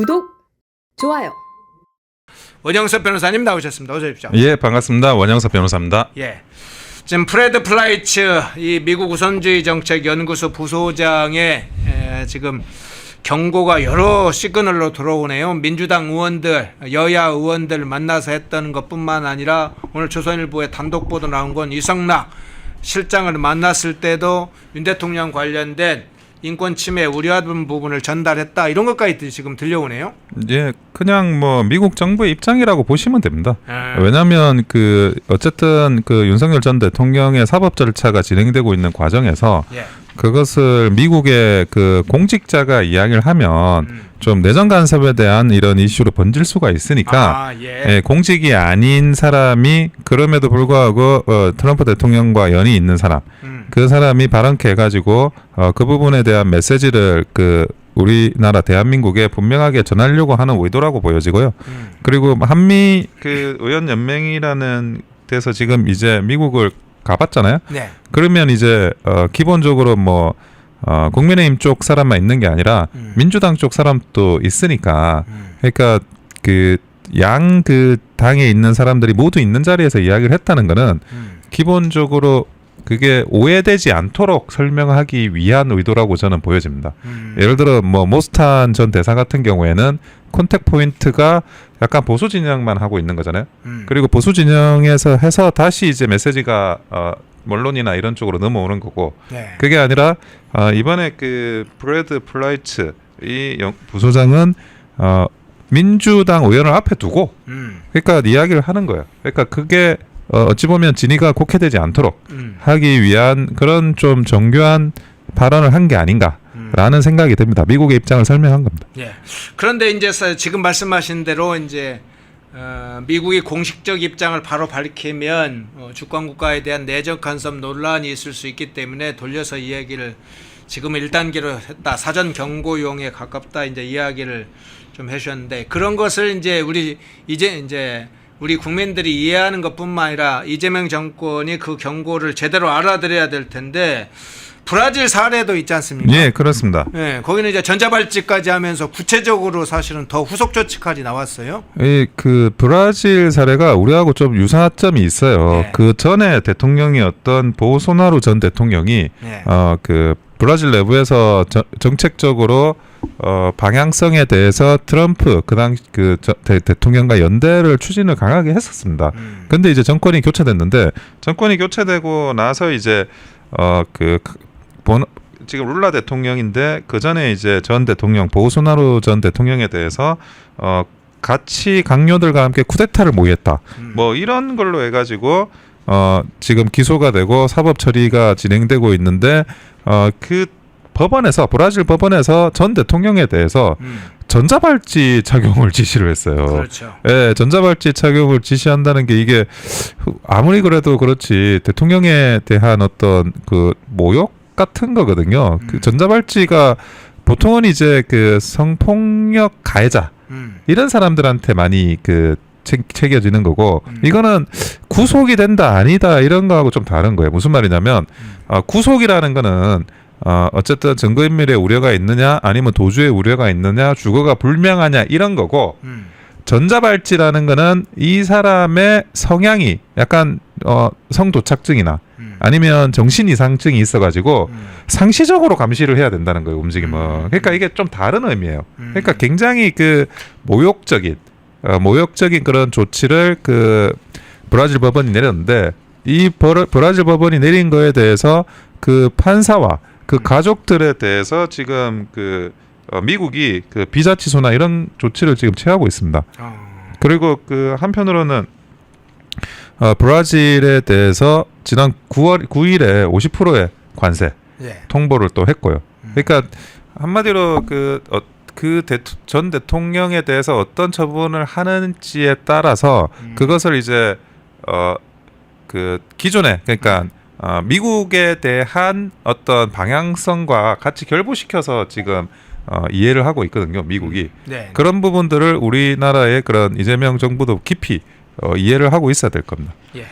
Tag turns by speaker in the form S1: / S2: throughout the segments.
S1: 구독, 좋아요.
S2: 원영석 변호사님 나오셨습니다. 어서 오십시오.
S3: 예, 반갑습니다. 원영석 변호사입니다.
S2: 예. 지금 프레드 플라이츠 이 미국 우선주의 정책 연구소 부소장의 지금 경고가 여러 시그널로 들어오네요. 민주당 의원들, 여야 의원들 만나서 했던 것뿐만 아니라 오늘 조선일보에 단독 보도 나온 건 이성락 실장을 만났을 때도 윤 대통령 관련된 인권 침해 우려하는 부분을 전달했다. 이런 것까지 지금 들려오네요.
S3: 예, 그냥 뭐 미국 정부의 입장이라고 보시면 됩니다. 왜냐하면 어쨌든 윤석열 전 대통령의 사법 절차가 진행되고 있는 과정에서 그것을 미국의 공직자가 이야기를 하면 좀 내정 간섭에 대한 이런 이슈로 번질 수가 있으니까 공직이 아닌 사람이 그럼에도 불구하고 트럼프 대통령과 연이 있는 사람 그 사람이 발언케 해가지고 그 부분에 대한 메시지를 우리나라 대한민국에 분명하게 전하려고 하는 의도라고 보여지고요. 그리고 한미 의원 연맹이라는 데서 지금 이제 미국을 가봤잖아요. 네. 그러면 이제 기본적으로 국민의힘 쪽 사람만 있는 게 아니라 민주당 쪽 사람도 있으니까 그러니까 양 당에 있는 사람들이 모두 있는 자리에서 이야기를 했다는 거는 기본적으로 그게 오해되지 않도록 설명하기 위한 의도라고 저는 보여집니다. 예를 들어 모스탄 전 대사 같은 경우에는 컨택 포인트가 약간 보수 진영만 하고 있는 거잖아요. 그리고 보수 진영에서 해서 다시 이제 메시지가 언론이나 이런 쪽으로 넘어오는 거고 그게 아니라 이번에 프레드 플라이츠 이 부소장은 민주당 의원을 앞에 두고 그러니까 이야기를 하는 거예요. 그러니까 그게 어찌 보면 진위가 곡해되지 않도록 하기 위한 그런 좀 정교한 발언을 한 게 아닌가라는 생각이 듭니다. 미국의 입장을 설명한 겁니다.
S2: 예. 그런데 이제 지금 말씀하신 대로 이제 미국이 공식적 입장을 바로 밝히면 주권 국가에 대한 내적 간섭 논란이 있을 수 있기 때문에 돌려서 이 얘기를 지금 1단계로 했다. 사전 경고용에 가깝다. 이제 이야기를 좀 해주셨는데 그런 것을 이제 우리 국민들이 이해하는 것뿐만 아니라 이재명 정권이 그 경고를 제대로 알아들어야 될 텐데 브라질 사례도 있지 않습니까?
S3: 예, 그렇습니다.
S2: 예, 거기는 이제 전자발찌까지 하면서 구체적으로 사실은 더 후속 조치까지 나왔어요.
S3: 브라질 사례가 우리하고 좀 유사점이 있어요. 그 전에 대통령이었던 보소나루 전 대통령이 브라질 내부에서 정책적으로 방향성에 대해서 트럼프 대통령과 연대를 추진을 강하게 했었습니다. 근데 이제 정권이 교체됐는데 정권이 교체되고 나서 이제 지금 룰라 대통령인데 그 전에 이제 전 대통령 보소나루 전 대통령에 대해서 같이 강요들과 함께 쿠데타를 모의했다. 이런 걸로 해가지고 지금 기소가 되고 사법 처리가 진행되고 있는데 브라질 법원에서 전 대통령에 대해서 전자발찌 착용을 지시를 했어요.
S2: 그렇죠.
S3: 예, 전자발찌 착용을 지시한다는 게 이게 아무리 그래도 그렇지 대통령에 대한 어떤 모욕 같은 거거든요. 전자발찌가 보통은 이제 성폭력 가해자 이런 사람들한테 많이 챙겨지는 거고 이거는 구속이 된다 아니다 이런 거하고 좀 다른 거예요. 무슨 말이냐면 구속이라는 거는 어쨌든 증거인멸의 우려가 있느냐 아니면 도주의 우려가 있느냐 주거가 불명하냐 이런 거고 전자발찌라는 거는 이 사람의 성향이 약간 성도착증이나 아니면 정신이상증이 있어가지고 상시적으로 감시를 해야 된다는 거예요. 움직임은. 그러니까 이게 좀 다른 의미예요. 그러니까 굉장히 모욕적인 그런 조치를 브라질 법원이 내렸는데 이 브라질 법원이 내린 거에 대해서 판사와 가족들에 대해서 지금 미국이 비자 취소나 이런 조치를 지금 취하고 있습니다. 그리고 한편으로는 브라질에 대해서 지난 9일에 50%의 관세 통보를 또 했고요. 그러니까 한마디로 전 대통령에 대해서 어떤 처분을 하는지에 따라서 그것을 이제 기존에 그러니까 미국에 대한 어떤 방향성과 같이 결부시켜서 지금 이해를 하고 있거든요. 미국이. 그런 부분들을 우리나라의 그런 이재명 정부도 깊이 이해를 하고 있어야 될 겁니다.
S2: 예.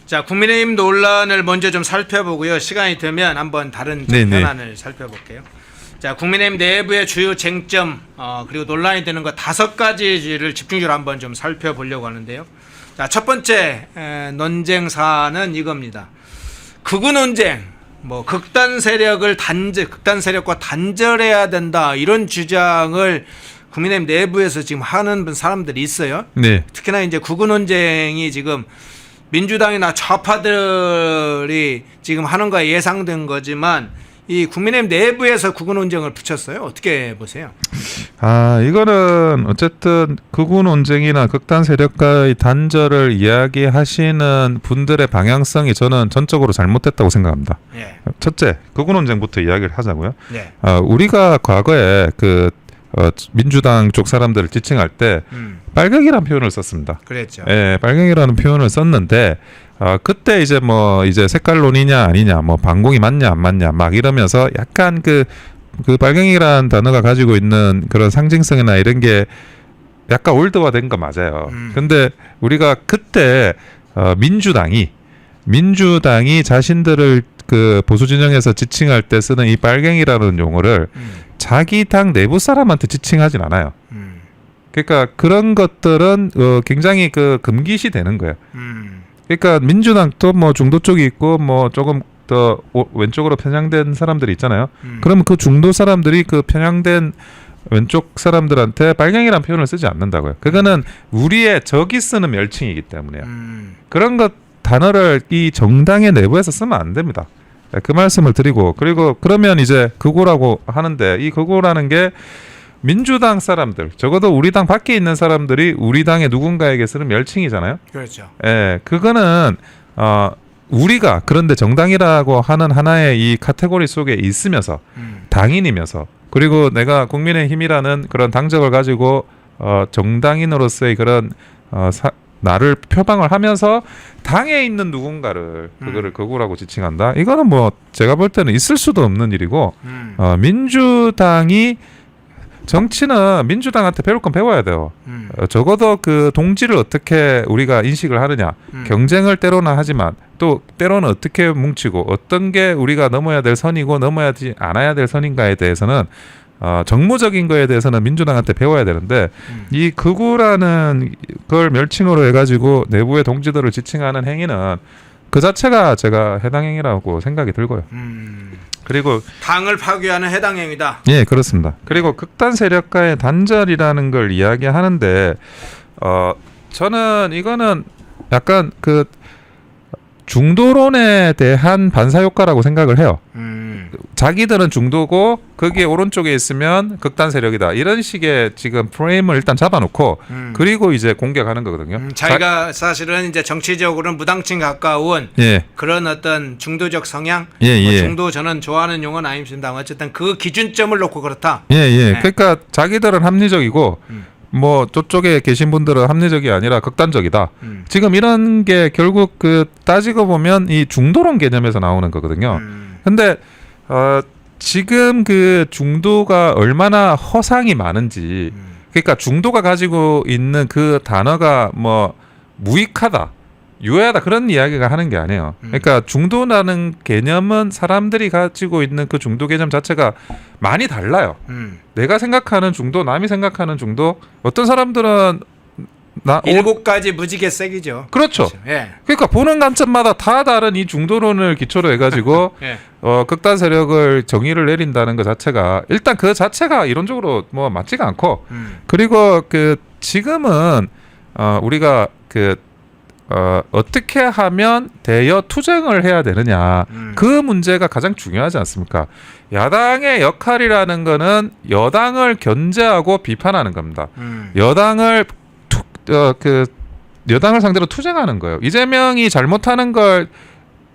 S2: 자, 국민의힘 논란을 먼저 좀 살펴보고요. 시간이 되면 한번 다른 현안을 살펴볼게요. 자, 국민의힘 내부의 주요 쟁점 그리고 논란이 되는 것 5가지를 집중적으로 한번 좀 살펴보려고 하는데요. 자, 첫 번째 논쟁 사안은 이겁니다. 극우 논쟁, 뭐 극단 세력과 단절해야 된다 이런 주장을 국민의힘 내부에서 지금 하는 사람들이 있어요.
S3: 네.
S2: 특히나 이제 극우 논쟁이 지금 민주당이나 좌파들이 지금 하는 거에 예상된 거지만 이 국민의힘 내부에서 극우 논쟁을 붙였어요. 어떻게 보세요?
S3: 이거는 어쨌든 극우 논쟁이나 극단 세력과의 단절을 이야기하시는 분들의 방향성이 저는 전적으로 잘못됐다고 생각합니다.
S2: 예.
S3: 첫째, 극우 논쟁부터 이야기를 하자고요.
S2: 예.
S3: 우리가 과거에 민주당 쪽 사람들을 지칭할 때 빨갱이라는 표현을 썼습니다.
S2: 그랬죠.
S3: 예, 빨갱이라는 표현을 썼는데 그때 이제 색깔론이냐 아니냐, 반공이 맞냐 안 맞냐 막 이러면서 약간 그 빨갱이라는 단어가 가지고 있는 그런 상징성이나 이런 게 약간 올드화된 거 맞아요. 근데 우리가 그때 민주당이 자신들을 그 보수 진영에서 지칭할 때 쓰는 이 빨갱이라는 용어를 자기 당 내부 사람한테 지칭하진 않아요. 그러니까 그런 것들은 굉장히 금기시 되는 거예요. 그러니까 민주당도 중도 쪽이 있고 조금 더 왼쪽으로 편향된 사람들이 있잖아요. 그러면 그 중도 사람들이 그 편향된 왼쪽 사람들한테 빨갱이라는 표현을 쓰지 않는다고요. 그거는 우리의 적이 쓰는 멸칭이기 때문에요. 그런 단어를 이 정당의 내부에서 쓰면 안 됩니다. 그 말씀을 드리고, 그리고 그러면 이제 극우라고 하는데 이 극우라는 게 민주당 사람들, 적어도 우리 당 밖에 있는 사람들이 우리 당의 누군가에게 쓰는 멸칭이잖아요.
S2: 그렇죠.
S3: 예, 그거는 우리가 그런데 정당이라고 하는 하나의 이 카테고리 속에 있으면서 당인이면서, 그리고 내가 국민의힘이라는 그런 당적을 가지고 정당인으로서의 그런 나를 표방을 하면서 당에 있는 누군가를 그거를 극우라고 지칭한다. 이거는 제가 볼 때는 있을 수도 없는 일이고, 민주당이 정치는 민주당한테 배울 건 배워야 돼요. 적어도 그 동지를 어떻게 우리가 인식을 하느냐, 경쟁을 때로는 하지만 또 때로는 어떻게 뭉치고 어떤 게 우리가 넘어야 될 선이고 넘어야지 않아야 될 선인가에 대해서는 정무적인 거에 대해서는 민주당한테 배워야 되는데 이 극우라는 걸 멸칭으로 해가지고 내부의 동지들을 지칭하는 행위는 그 자체가 제가 해당 행위라고 생각이 들고요. 그리고
S2: 당을 파괴하는 해당 행위다.
S3: 예, 그렇습니다. 그리고 극단 세력과의 단절이라는 걸 이야기하는데 저는 이거는 약간 그 중도론에 대한 반사효과라고 생각을 해요. 자기들은 중도고 거기에 오른쪽에 있으면 극단 세력이다. 이런 식의 지금 프레임을 일단 잡아놓고 그리고 이제 공격하는 거거든요.
S2: 자기가 사실은 이제 정치적으로는 무당층 가까운
S3: 예.
S2: 그런 어떤 중도적 성향,
S3: 예.
S2: 중도 저는 좋아하는 용어는 아닙니다. 어쨌든 그 기준점을 놓고 그렇다.
S3: 예.
S2: 네.
S3: 그러니까 자기들은 합리적이고 저쪽에 계신 분들은 합리적이 아니라 극단적이다. 지금 이런 게 결국 따지고 보면 이 중도론 개념에서 나오는 거거든요. 근데 지금 그 중도가 얼마나 허상이 많은지, 그러니까 중도가 가지고 있는 그 단어가 무익하다, 유해하다 그런 이야기가 하는 게 아니에요. 그러니까 중도라는 개념은 사람들이 가지고 있는 그 중도 개념 자체가 많이 달라요. 내가 생각하는 중도, 남이 생각하는 중도, 어떤 사람들은
S2: 7가지 무지개 색이죠.
S3: 그렇죠.
S2: 예.
S3: 그러니까 보는 관점마다 다 다른 이 중도론을 기초로 해가지고
S2: 예.
S3: 극단 세력을 정의를 내린다는 것 자체가 일단 그 자체가 이론적으로 맞지가 않고, 그리고 지금은 우리가 어떻게 하면 대여 투쟁을 해야 되느냐, 그 문제가 가장 중요하지 않습니까? 야당의 역할이라는 거는 여당을 견제하고 비판하는 겁니다. 여당을 상대로 투쟁하는 거예요. 이재명이 잘못하는 걸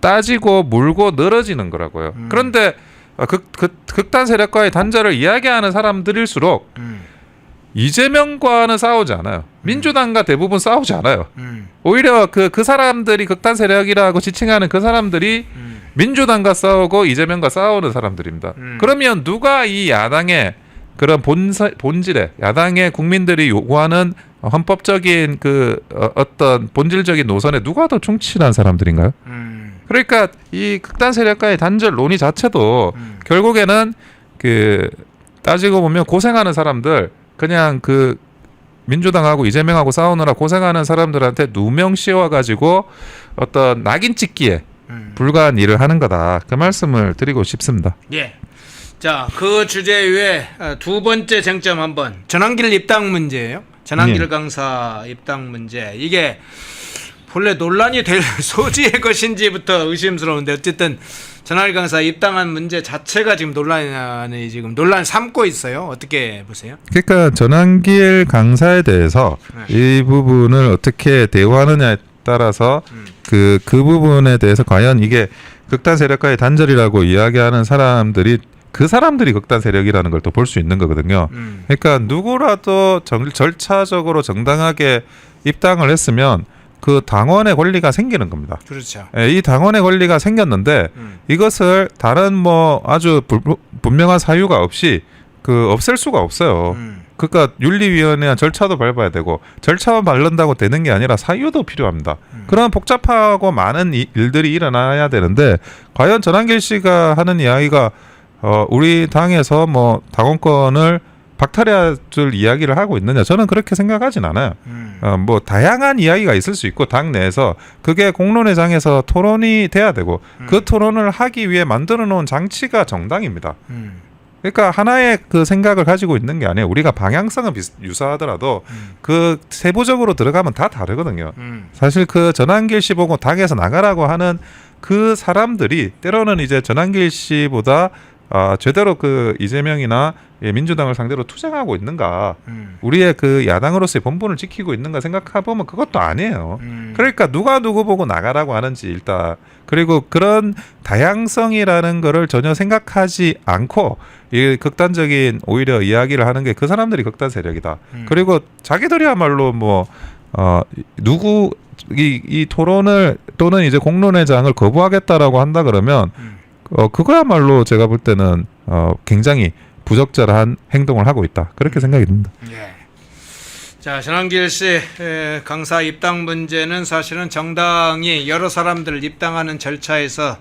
S3: 따지고 물고 늘어지는 거라고요. 그런데 극단 세력과의 단절을 이야기하는 사람들일수록 이재명과는 싸우지 않아요. 민주당과 대부분 싸우지 않아요. 오히려 그 사람들이 극단 세력이라고 지칭하는 그 사람들이 민주당과 싸우고 이재명과 싸우는 사람들입니다. 그러면 누가 이 야당의 그런 본질에, 야당의 국민들이 요구하는 헌법적인 어떤 본질적인 노선에 누가 더 충실한 사람들인가요? 그러니까 이 극단 세력과의 단절 논의 자체도 결국에는 그 따지고 보면 고생하는 사람들 그냥 그 민주당하고 이재명하고 싸우느라 고생하는 사람들한테 누명 씌워가지고 어떤 낙인 찍기에 불과한 일을 하는 거다. 그 말씀을 드리고 싶습니다.
S2: 예. 자, 그 주제 외에 두 번째 쟁점 한번 전환길 입당 문제예요. 전환길
S3: 예.
S2: 강사 입당 문제. 이게 본래 논란이 될 소지의 것인지부터 의심스러운데 어쨌든 전환길 강사 입당한 문제 자체가 지금 논란 삼고 있어요. 어떻게 보세요?
S3: 그러니까 전환길 강사에 대해서 이 부분을 어떻게 대우하느냐에 따라서 그 부분에 대해서 과연 이게 극단 세력과의 단절이라고 이야기하는 사람들이 그 사람들이 극단 세력이라는 걸 또 볼 수 있는 거거든요. 그러니까 누구라도 절차적으로 정당하게 입당을 했으면 그 당원의 권리가 생기는 겁니다.
S2: 그렇죠.
S3: 예, 이 당원의 권리가 생겼는데 이것을 다른 뭐 아주 분명한 사유가 없이 그 없앨 수가 없어요. 그러니까 윤리위원회와 절차도 밟아야 되고 절차만 밟는다고 되는 게 아니라 사유도 필요합니다. 그런 복잡하고 많은 일들이 일어나야 되는데 과연 전환길 씨가 하는 이야기가 우리 당에서 뭐 당원권을 박탈해야 줄 이야기를 하고 있느냐? 저는 그렇게 생각하진 않아요. 뭐 다양한 이야기가 있을 수 있고 당 내에서 그게 공론회장에서 토론이 돼야 되고 그 토론을 하기 위해 만들어 놓은 장치가 정당입니다. 그러니까 하나의 그 생각을 가지고 있는 게 아니에요. 우리가 방향성은 유사하더라도 그 세부적으로 들어가면 다 다르거든요. 사실 그 전환길 씨 보고 당에서 나가라고 하는 그 사람들이 때로는 이제 전환길 씨보다 제대로 그 이재명이나 민주당을 상대로 투쟁하고 있는가, 우리의 그 야당으로서의 본분을 지키고 있는가 생각해보면 그것도 아니에요. 그러니까 누가 누구 보고 나가라고 하는지 일단, 그리고 그런 다양성이라는 거를 전혀 생각하지 않고 이 극단적인 오히려 이야기를 하는 게 그 사람들이 극단 세력이다. 그리고 자기들이야말로 뭐 누구 이 토론을 또는 이제 공론회장을 거부하겠다라고 한다 그러면 그거야말로 제가 볼 때는 굉장히 부적절한 행동을 하고 있다. 그렇게 생각이 듭니다.
S2: 예. 자, 전환길 씨 강사 입당 문제는 사실은 정당이 여러 사람들을 입당하는 절차에서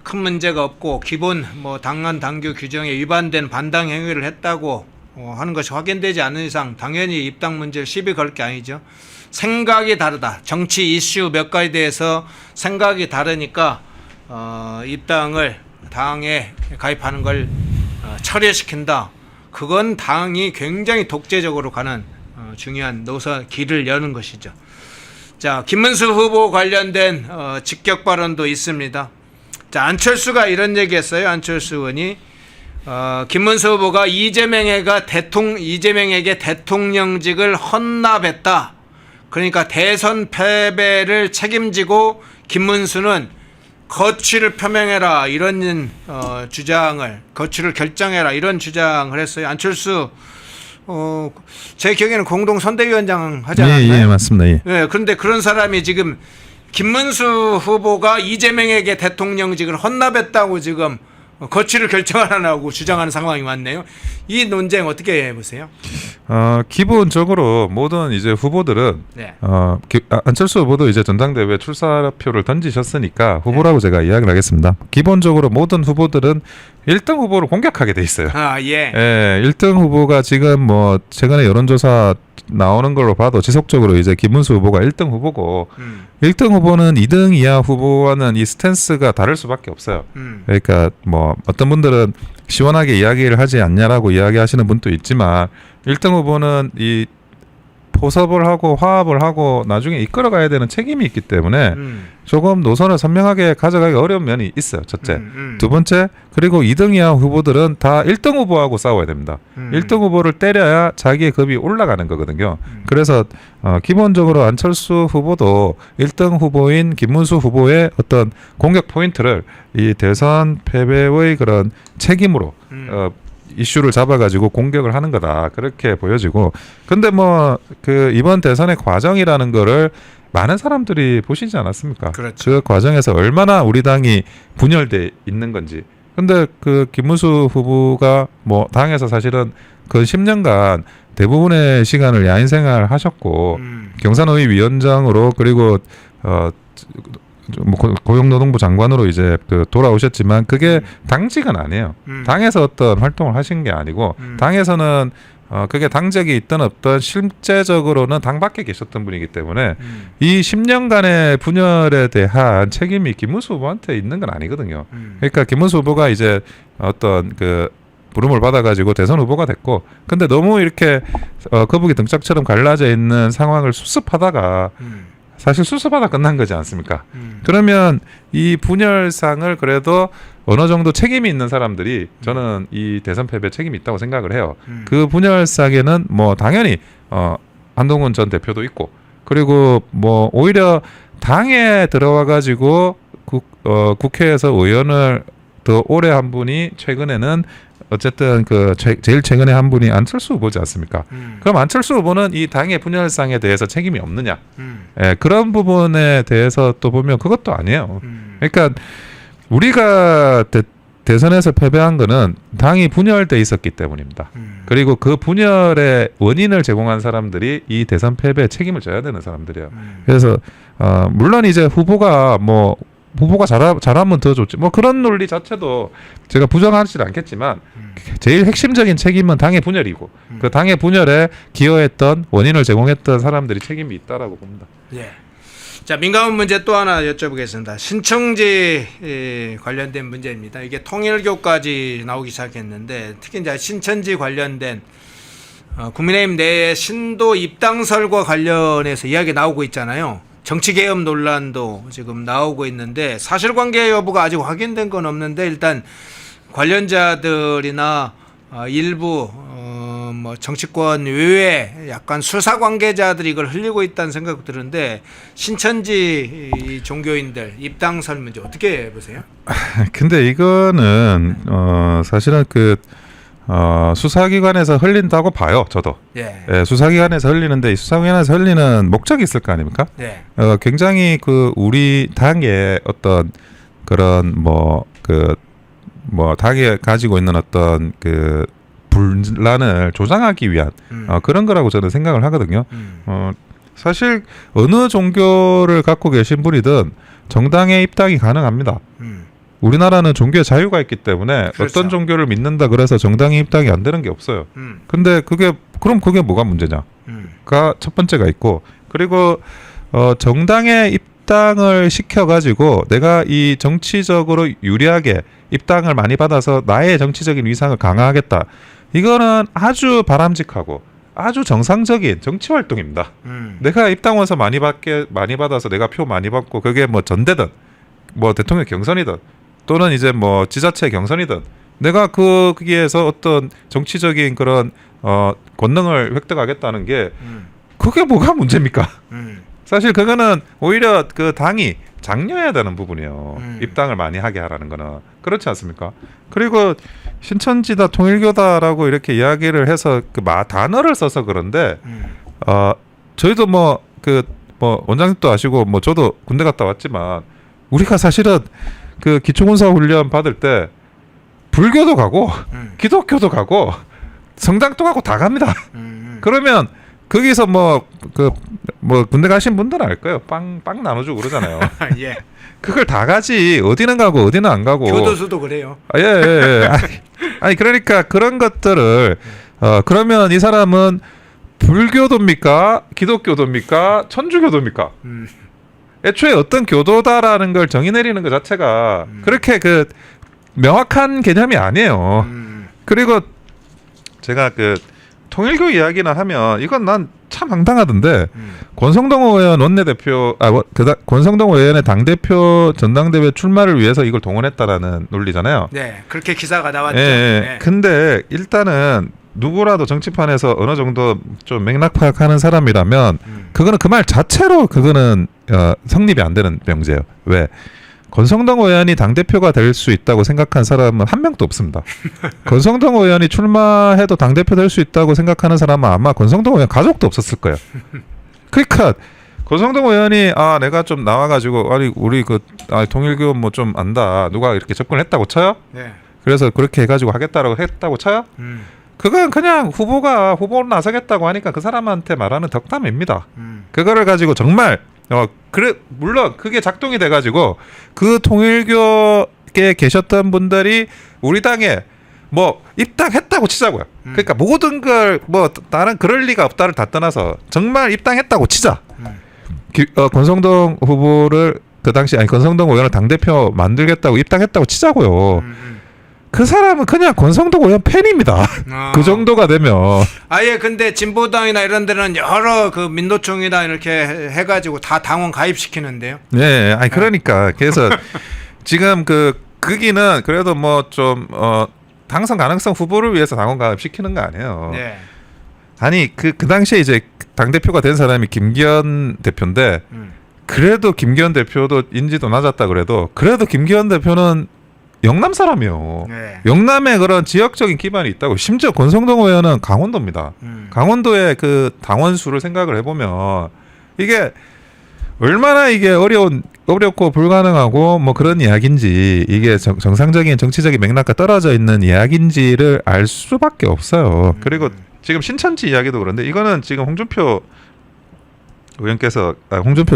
S2: 큰 문제가 없고 기본 뭐 당헌 당규 규정에 위반된 반당 행위를 했다고 하는 것이 확인되지 않는 이상 당연히 입당 문제를 시비 걸 게 아니죠. 생각이 다르다. 정치 이슈 몇 가지에 대해서 생각이 다르니까 입당을 당에 가입하는 걸 철회시킨다. 그건 당이 굉장히 독재적으로 가는 중요한 노선 길을 여는 것이죠. 자, 김문수 후보 관련된 직격 발언도 있습니다. 자, 안철수가 이런 얘기했어요. 안철수 의원이 김문수 후보가 이재명에게 대통령직을 헌납했다. 그러니까 대선 패배를 책임지고 김문수는 거취를 표명해라 이런 주장을, 거취를 결정해라 이런 주장을 했어요. 안철수 제 기억에는 공동 선대위원장 하지 않았나요?
S3: 예, 맞습니다. 예.
S2: 네, 그런데 그런 사람이 지금 김문수 후보가 이재명에게 대통령직을 헌납했다고 지금 거취를 결정하라고 주장하는 상황이 왔네요. 이 논쟁 어떻게 보세요?
S3: 기본적으로 모든 이제 후보들은
S2: 네.
S3: 안철수 후보도 이제 전당대회 출사표를 던지셨으니까 후보라고 제가 이야기를 하겠습니다. 기본적으로 모든 후보들은 1등 후보를 공격하게 돼 있어요.
S2: 예.
S3: 1등 후보가 지금 뭐 최근에 여론조사 나오는 걸로 봐도 지속적으로 이제 김문수 후보가 1등 후보고 1등 후보는 2등 이하 후보와는 이 스탠스가 다를 수밖에 없어요. 그러니까 뭐 어떤 분들은 시원하게 이야기를 하지 않냐라고 이야기하시는 분도 있지만 1등 후보는 이 포섭을 하고 화합을 하고 나중에 이끌어가야 되는 책임이 있기 때문에 조금 노선을 선명하게 가져가기 어려운 면이 있어요. 첫째. 두 번째, 그리고 2등 이하 후보들은 다 1등 후보하고 싸워야 됩니다. 1등 후보를 때려야 자기의 급이 올라가는 거거든요. 그래서 기본적으로 안철수 후보도 1등 후보인 김문수 후보의 어떤 공격 포인트를 이 대선 패배의 그런 책임으로 이슈를 잡아가지고 공격을 하는 거다, 그렇게 보여지고. 근데 뭐 그 이번 대선의 과정이라는 거를 많은 사람들이 보시지 않았습니까?
S2: 그렇죠.
S3: 그 과정에서 얼마나 우리 당이 분열돼 있는 건지. 근데 그 김문수 후보가 뭐 당에서 사실은 그 10년간 대부분의 시간을 야인 생활 하셨고 경산의 위원장으로, 그리고 고용노동부 장관으로 이제 그 돌아오셨지만 그게 당직은 아니에요. 당에서 어떤 활동을 하신 게 아니고 당에서는 그게 당적이 있든 없든 실제적으로는 당 밖에 계셨던 분이기 때문에 이 10년간의 분열에 대한 책임이 김문수 후보한테 있는 건 아니거든요. 그러니까 김문수 후보가 이제 어떤 그 부름을 받아가지고 대선 후보가 됐고, 근데 너무 이렇게 거북이 등짝처럼 갈라져 있는 상황을 수습하다가 사실 수습하다 끝난 거지 않습니까? 그러면 이 분열상을 그래도 어느 정도 책임이 있는 사람들이 저는 이 대선 패배 책임이 있다고 생각을 해요. 그 분열상에는 뭐 당연히 한동훈 전 대표도 있고, 그리고 뭐 오히려 당에 들어와 가지고 국회에서 의원을 더 오래 한 분이 최근에는 어쨌든 그 제일 최근에 한 분이 안철수 후보지 않습니까? 그럼 안철수 후보는 이 당의 분열상에 대해서 책임이 없느냐? 예, 그런 부분에 대해서 또 보면 그것도 아니에요. 그러니까 우리가 대선에서 패배한 거는 당이 분열돼 있었기 때문입니다. 그리고 그 분열의 원인을 제공한 사람들이 이 대선 패배에 책임을 져야 되는 사람들이에요. 그래서 물론 이제 후보가 잘하면 더 좋지. 뭐 그런 논리 자체도 제가 부정하지 않겠지만 제일 핵심적인 책임은 당의 분열이고 그 당의 분열에 기여했던 원인을 제공했던 사람들이 책임이 있다라고 봅니다.
S2: 예. 자, 민감한 문제 또 하나 여쭤보겠습니다. 신천지 관련된 문제입니다. 이게 통일교까지 나오기 시작했는데 특히 이제 신천지 관련된 국민의힘 내에 신도 입당설과 관련해서 이야기 나오고 있잖아요. 정치개혁 논란도 지금 나오고 있는데 사실관계 여부가 아직 확인된 건 없는데 일단 관련자들이나 일부 뭐 정치권 외에 약간 수사 관계자들이 이걸 흘리고 있다는 생각이 드는데 신천지 종교인들 입당설 문제 어떻게 보세요?
S3: 근데 이거는 사실은 수사기관에서 흘린다고 봐요, 저도.
S2: 예.
S3: 예, 수사기관에서 흘리는데 이 수사기관에서 흘리는 목적이 있을 거 아닙니까?
S2: 예.
S3: 굉장히 우리 당의 어떤 그런 당이 가지고 있는 어떤 분란을 조장하기 위한 그런 거라고 저는 생각을 하거든요. 사실 어느 종교를 갖고 계신 분이든 정당에 입당이 가능합니다. 우리나라는 종교의 자유가 있기 때문에 그렇죠. 어떤 종교를 믿는다 그래서 정당에 입당이 안 되는 게 없어요. 근데 그게 뭐가 문제냐가 첫 번째가 있고, 그리고 정당에 입당을 시켜가지고 내가 이 정치적으로 유리하게 입당을 많이 받아서 나의 정치적인 위상을 강화하겠다. 이거는 아주 바람직하고 아주 정상적인 정치 활동입니다. 내가 입당원서 많이 받아서 내가 표 많이 받고 그게 뭐 전대든 뭐 대통령 경선이든 또는 이제 뭐 지자체 경선이든 내가 거기에서 어떤 정치적인 그런 권능을 획득하겠다는 게 그게 뭐가 문제입니까? 사실 그거는 오히려 그 당이 장려해야 되는 부분이에요. 입당을 많이 하게 하라는 거는. 그렇지 않습니까? 그리고 신천지다 통일교다라고 이렇게 이야기를 해서 단어를 써서 그런데 저희도 원장님도 아시고 저도 군대 갔다 왔지만 우리가 사실은 기초군사 훈련 받을 때 불교도 가고 기독교도 가고 성당도 가고 다 갑니다. 그러면 거기서 군대 가신 분들은 알 거예요. 빵 나눠주고 그러잖아요.
S2: 예.
S3: 그걸 다 가지 어디는 가고 어디는 안 가고.
S2: 교도소도 그래요.
S3: 예. 아니 그러니까 그런 것들을 그러면 이 사람은 불교도입니까? 기독교도입니까? 천주교도입니까? 애초에 어떤 교도다라는 걸 정의 내리는 것 자체가 그렇게 명확한 개념이 아니에요. 그리고 제가 통일교 이야기나 하면 이건 난 참 황당하던데 권성동 의원 원내대표 권성동 의원의 당대표 전당대회 출마를 위해서 이걸 동원했다라는 논리잖아요.
S2: 네, 그렇게 기사가 나왔죠.
S3: 네. 근데 일단은 누구라도 정치판에서 어느 정도 좀 맥락 파악하는 사람이라면 그거는 그 말 자체로 그거는 성립이 안 되는 명제예요. 왜? 권성동 의원이 당대표가 될 수 있다고 생각한 사람은 한 명도 없습니다. 권성동 의원이 출마해도 당대표 될 수 있다고 생각하는 사람은 아마 권성동 의원 가족도 없었을 거예요. 그러니까 권성동 의원이 내가 좀 나와가지고 우리 통일교 좀 안다. 누가 이렇게 접근을 했다고 쳐요?
S2: 네.
S3: 그래서 그렇게 해가지고 하겠다라고 했다고 쳐요? 그건 그냥 후보로 나서겠다고 하니까 그 사람한테 말하는 덕담입니다. 그거를 가지고 정말 그래 물론 그게 작동이 돼가지고 그 통일교에 계셨던 분들이 우리 당에 뭐 입당했다고 치자고요. 그러니까 모든 걸 뭐 다른 그럴 리가 없다를 다 떠나서 정말 입당했다고 치자. 권성동 후보를 그 당시 권성동 의원을 당 대표 만들겠다고 입당했다고 치자고요. 그 사람은 그냥 권성동 의원 팬입니다. 그 정도가 되면
S2: 아예 근데 진보당이나 이런 데는 여러 그 민노총이다 이렇게 해가지고 다 당원 가입시키는데요.
S3: 네, 아니 그러니까 그래서 지금 거기는 그래도 뭐 좀 당선 가능성 후보를 위해서 당원 가입시키는 거 아니에요.
S2: 네.
S3: 아니 그 당시에 이제 당 대표가 된 사람이 김기현 대표인데 그래도 김기현 대표도 인지도 낮았다 그래도 김기현 대표는 영남 사람이에요.
S2: 네.
S3: 영남에 그런 지역적인 기반이 있다고. 심지어 권성동 의원은 강원도입니다. 강원도의 그 당원 수를 생각을 해보면 이게 얼마나 이게 어렵고 불가능하고 뭐 그런 이야기인지 이게 정상적인 정치적인 맥락과 떨어져 있는 이야기인지를 알 수밖에 없어요. 그리고 지금 신천지 이야기도 그런데 이거는 지금 홍준표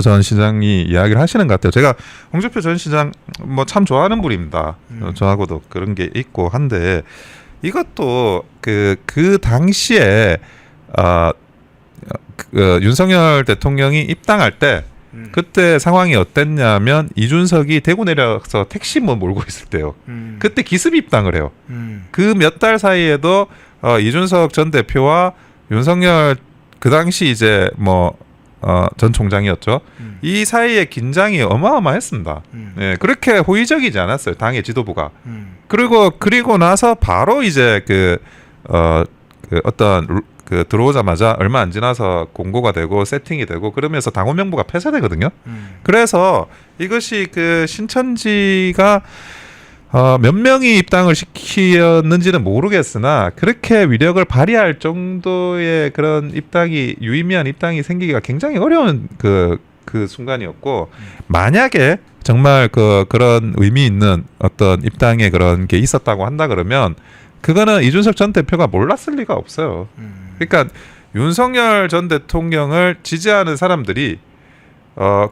S3: 전 시장이 이야기를 하시는 것 같아요. 제가 홍준표 전 시장 뭐 참 좋아하는 분입니다. 저하고도 그런 게 있고 한데 이것도 그 당시에 윤석열 대통령이 입당할 때 그때 상황이 어땠냐면 이준석이 대구 내려서 택시 몰고 있을 때요. 그때 기습 입당을 해요. 그 몇 달 사이에도 이준석 전 대표와 윤석열 그 당시 이제 전 총장이었죠. 이 사이에 긴장이 어마어마했습니다. 네, 그렇게 호의적이지 않았어요. 당의 지도부가. 그리고 나서 바로 이제 들어오자마자 얼마 안 지나서 공고가 되고 세팅이 되고 그러면서 당원 명부가 폐쇄되거든요. 그래서 이것이 신천지가 몇 명이 입당을 시켰는지는 모르겠으나 그렇게 위력을 발휘할 정도의 그런 유의미한 입당이 생기기가 굉장히 어려운 그 순간이었고 만약에 정말 그런 의미 있는 어떤 입당에 그런 게 있었다고 한다 그러면 그거는 이준석 전 대표가 몰랐을 리가 없어요. 그러니까 윤석열 전 대통령을 지지하는 사람들이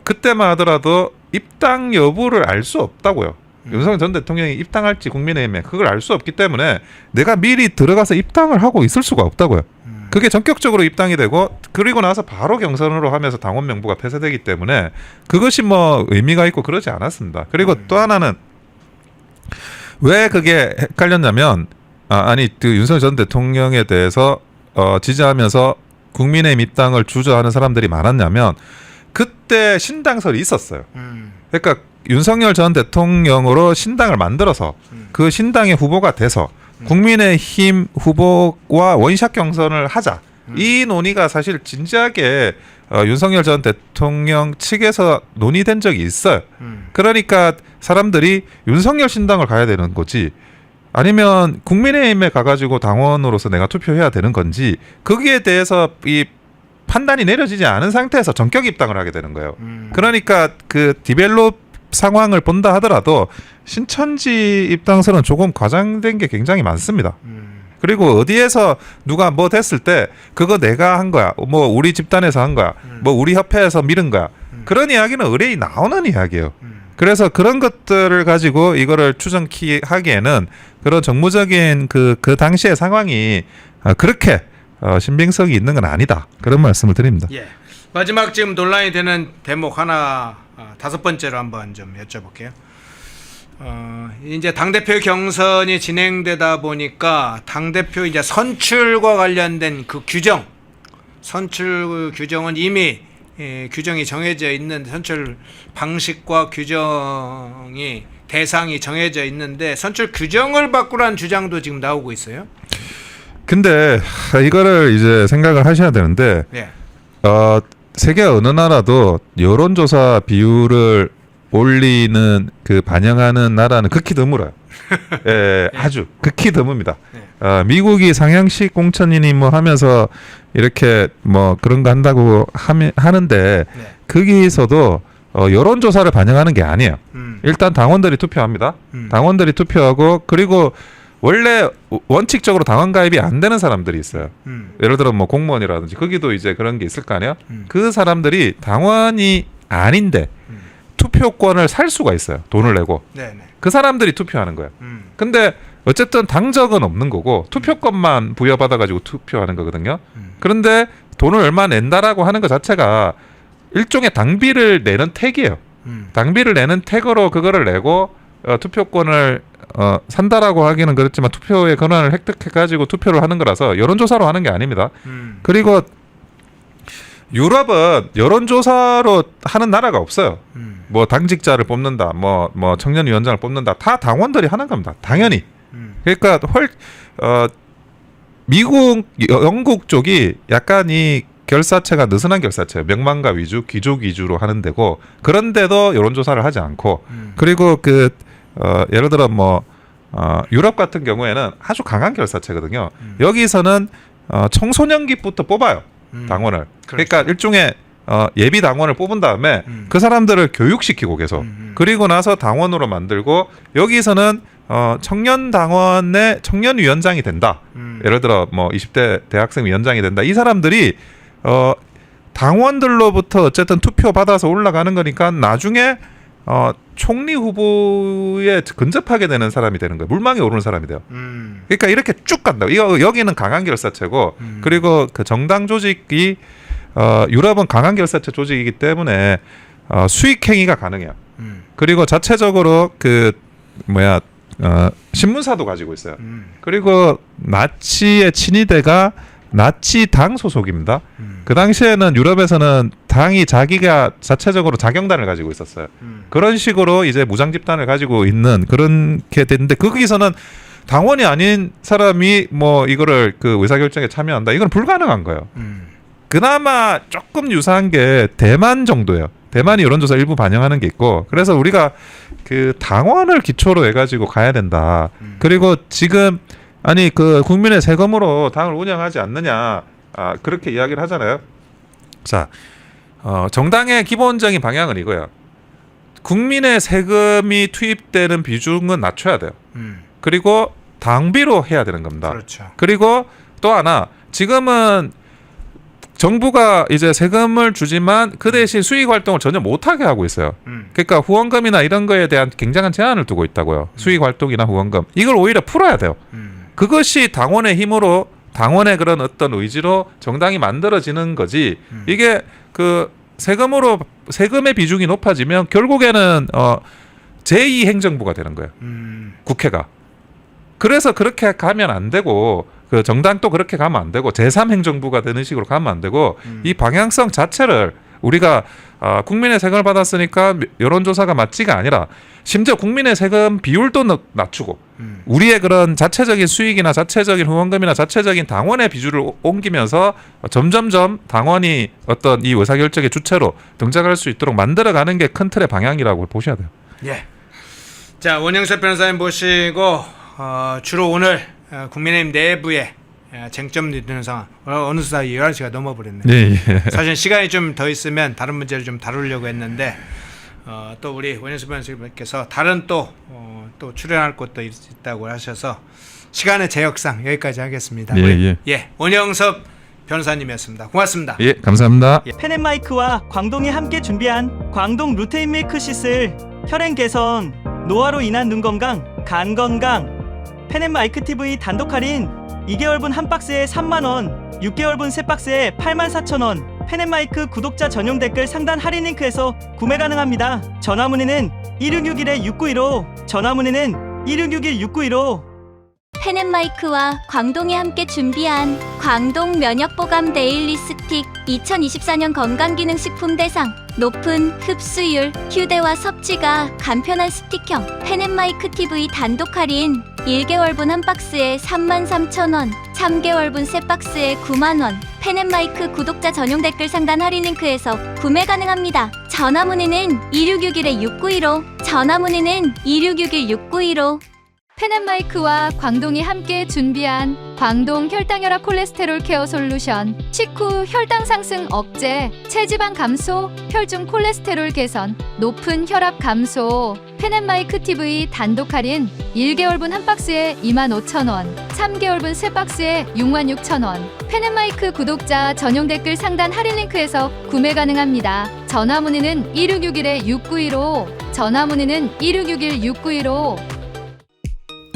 S3: 그때만 하더라도 입당 여부를 알 수 없다고요. 윤석열 전 대통령이 입당할지 국민의힘에 그걸 알 수 없기 때문에 내가 미리 들어가서 입당을 하고 있을 수가 없다고요. 그게 전격적으로 입당이 되고 그리고 나서 바로 경선으로 하면서 당원 명부가 폐쇄되기 때문에 그것이 뭐 의미가 있고 그러지 않았습니다. 그리고 또 하나는 왜 그게 헷갈렸냐면 윤석열 전 대통령에 대해서 지지하면서 국민의힘 입당을 주저하는 사람들이 많았냐면 그때 신당설이 있었어요. 그러니까 윤석열 전 대통령으로 신당을 만들어서 그 신당의 후보가 돼서 국민의힘 후보와 원샷 경선을 하자. 이 논의가 사실 진지하게 윤석열 전 대통령 측에서 논의된 적이 있어요. 그러니까 사람들이 윤석열 신당을 가야 되는 거지 아니면 국민의힘에 가가지고 당원으로서 내가 투표해야 되는 건지 거기에 대해서 이 판단이 내려지지 않은 상태에서 전격 입당을 하게 되는 거예요. 그러니까 디벨롭 상황을 본다 하더라도 신천지 입당설은 조금 과장된 게 굉장히 많습니다. 그리고 어디에서 누가 뭐 됐을 때 그거 내가 한 거야. 뭐 우리 집단에서 한 거야. 뭐 우리 협회에서 밀은 거야. 그런 이야기는 의뢰이 나오는 이야기예요. 그래서 그런 것들을 가지고 이거를 추정하기에는 그런 정무적인 그 당시의 상황이 그렇게 신빙성이 있는 건 아니다. 그런 말씀을 드립니다.
S2: 예. 마지막 지금 논란이 되는 대목 하나 다섯 번째로 한번 좀 여쭤볼게요. 이제 당대표 경선이 진행되다 보니까 당대표 이제 선출과 관련된 그 선출 규정은 이미 규정이 정해져 있는 선출 방식과 대상이 정해져 있는데 선출 규정을 바꾸라는 주장도 지금 나오고 있어요.
S3: 근데 이거를 이제 생각을 하셔야 되는데
S2: 네.
S3: 세계 어느 나라도 여론조사 비율을 올리는 반영하는 나라는 극히 드물어요. 예, 네. 아주 극히 드뭅니다. 네. 미국이 상향식 공천이니 뭐 하면서 이렇게 뭐 그런 거 한다고 하는데 네. 거기서도 여론조사를 반영하는 게 아니에요. 일단 당원들이 투표합니다. 당원들이 투표하고 그리고 원래 원칙적으로 당원 가입이 안 되는 사람들이 있어요. 예를 들어 뭐 공무원이라든지 거기도 이제 그런 게 있을 거 아니야. 그 사람들이 당원이 아닌데 투표권을 살 수가 있어요. 돈을 내고.
S2: 네네.
S3: 그 사람들이 투표하는 거예요. 근데 어쨌든 당적은 없는 거고 투표권만 부여받아가지고 투표하는 거거든요. 그런데 돈을 얼마 낸다라고 하는 것 자체가 일종의 당비를 내는 택이에요. 당비를 내는 택으로 그거를 내고 투표권을 산다라고 하기는 그렇지만 투표의 권한을 획득해가지고 투표를 하는 거라서 여론조사로 하는 게 아닙니다. 그리고 유럽은 여론조사로 하는 나라가 없어요. 뭐 당직자를 뽑는다, 뭐 청년위원장을 뽑는다, 다 당원들이 하는 겁니다. 당연히. 그러니까 미국, 영국 쪽이 약간 이 결사체가 느슨한 결사체예요. 명망가 위주, 귀족 위주로 하는 데고 그런데도 여론조사를 하지 않고 그리고 예를 들어 유럽 같은 경우에는 아주 강한 결사체거든요. 여기서는 청소년기부터 뽑아요. 당원을. 그러니까 일종의 예비 당원을 뽑은 다음에 그 사람들을 교육시키고 계속 그리고 나서 당원으로 만들고 여기서는 청년 당원의 청년위원장이 된다. 예를 들어 20대 대학생 위원장이 된다. 이 사람들이 당원들로부터 어쨌든 투표 받아서 올라가는 거니까 나중에 총리 후보에 근접하게 되는 사람이 되는 거예요. 물망에 오르는 사람이 돼요. 그러니까 이렇게 쭉 간다. 여기는 강한 결사체고 그리고 그 정당 조직이 유럽은 강한 결사체 조직이기 때문에 수익행위가 가능해요. 그리고 자체적으로 신문사도 가지고 있어요. 그리고 나치의 친위대가 나치 당 소속입니다. 그 당시에는 유럽에서는 당이 자기가 자체적으로 자경단을 가지고 있었어요. 그런 식으로 이제 무장 집단을 가지고 있는 그렇게 됐는데 거기서는 당원이 아닌 사람이 이거를 그 의사결정에 참여한다. 이건 불가능한 거예요. 그나마 조금 유사한 게 대만 정도예요. 대만이 여론조사 일부 반영하는 게 있고 그래서 우리가 그 당원을 기초로 해가지고 가야 된다. 그리고 지금 국민의 세금으로 당을 운영하지 않느냐 그렇게 이야기를 하잖아요. 자, 정당의 기본적인 방향은 이거예요. 국민의 세금이 투입되는 비중은 낮춰야 돼요. 그리고 당비로 해야 되는 겁니다.
S2: 그렇죠.
S3: 그리고 또 하나 지금은 정부가 이제 세금을 주지만 그 대신 수익 활동을 전혀 못하게 하고 있어요. 그러니까 후원금이나 이런 거에 대한 굉장한 제한을 두고 있다고요. 수익 활동이나 후원금. 이걸 오히려 풀어야 돼요. 그것이 당원의 힘으로 당원의 그런 어떤 의지로 정당이 만들어지는 거지. 이게 세금의 비중이 높아지면 결국에는 제2행정부가 되는 거예요. 국회가. 그래서 그렇게 가면 안 되고 그 정당도 그렇게 가면 안 되고 제3행정부가 되는 식으로 가면 안 되고 이 방향성 자체를 우리가 국민의 세금을 받았으니까 여론조사가 맞지가 아니라 심지어 국민의 세금 비율도 낮추고 우리의 그런 자체적인 수익이나 자체적인 후원금이나 자체적인 당원의 비율을 옮기면서 점점점 당원이 어떤 이 의사결정의 주체로 등장할 수 있도록 만들어가는 게 큰 틀의 방향이라고 보셔야 돼요.
S2: 예. 자, 원영석 변호사님 모시고 주로 오늘 국민의힘 내부에 쟁점이 되는 상황. 어느 사이 11시가 넘어버렸네요.
S3: 예.
S2: 사실 시간이 좀 더 있으면 다른 문제를 좀 다루려고 했는데 또 우리 원영석 변호사님께서 다른 또 출연할 곳도 있다고 하셔서 시간의 제약상 여기까지 하겠습니다. 예. 원영석 변호사님이었습니다. 고맙습니다.
S3: 예, 감사합니다.
S1: 펜앤마이크와 광동이 함께 준비한 광동 루테인 밀크시슬 혈행 개선, 노화로 인한 눈 건강, 간 건강. 펜앤마이크 TV 단독 할인 2개월분 한 박스에 3만원, 6개월분 세 박스에 84,000원. 펜앤마이크 구독자 전용 댓글 상단 할인 링크에서 구매 가능합니다. 전화 문의는 1661-6915, 전화 문의는 1661-6915.
S4: 펜앤마이크와 광동이 함께 준비한 광동 면역보감 데일리 스틱 2024년 건강기능식품 대상 높은 흡수율, 휴대와 섭취가 간편한 스틱형 펜앤마이크 TV 단독 할인 1개월분 한 박스에 33,000원, 3개월분 세 박스에 9만원. 펜앤마이크 구독자 전용 댓글 상단 할인 링크에서 구매 가능합니다. 전화 문의는 1661-6915, 전화 문의는 1661-6915.
S5: 펜앤마이크와 광동이 함께 준비한 광동 혈당혈압 콜레스테롤 케어 솔루션, 식후 혈당 상승 억제, 체지방 감소, 혈중 콜레스테롤 개선, 높은 혈압 감소. 펜앤마이크 TV 단독 할인 1개월분 한 박스에 25,000원, 3개월분 세 박스에 66,000원. 펜앤마이크 구독자 전용 댓글 상단 할인 링크에서 구매 가능합니다. 전화 문의는 1661-6915, 전화 문의는 1661-6915.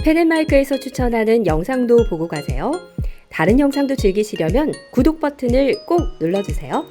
S6: 펜앤마이크에서 추천하는 영상도 보고 가세요. 다른 영상도 즐기시려면 구독 버튼을 꼭 눌러주세요.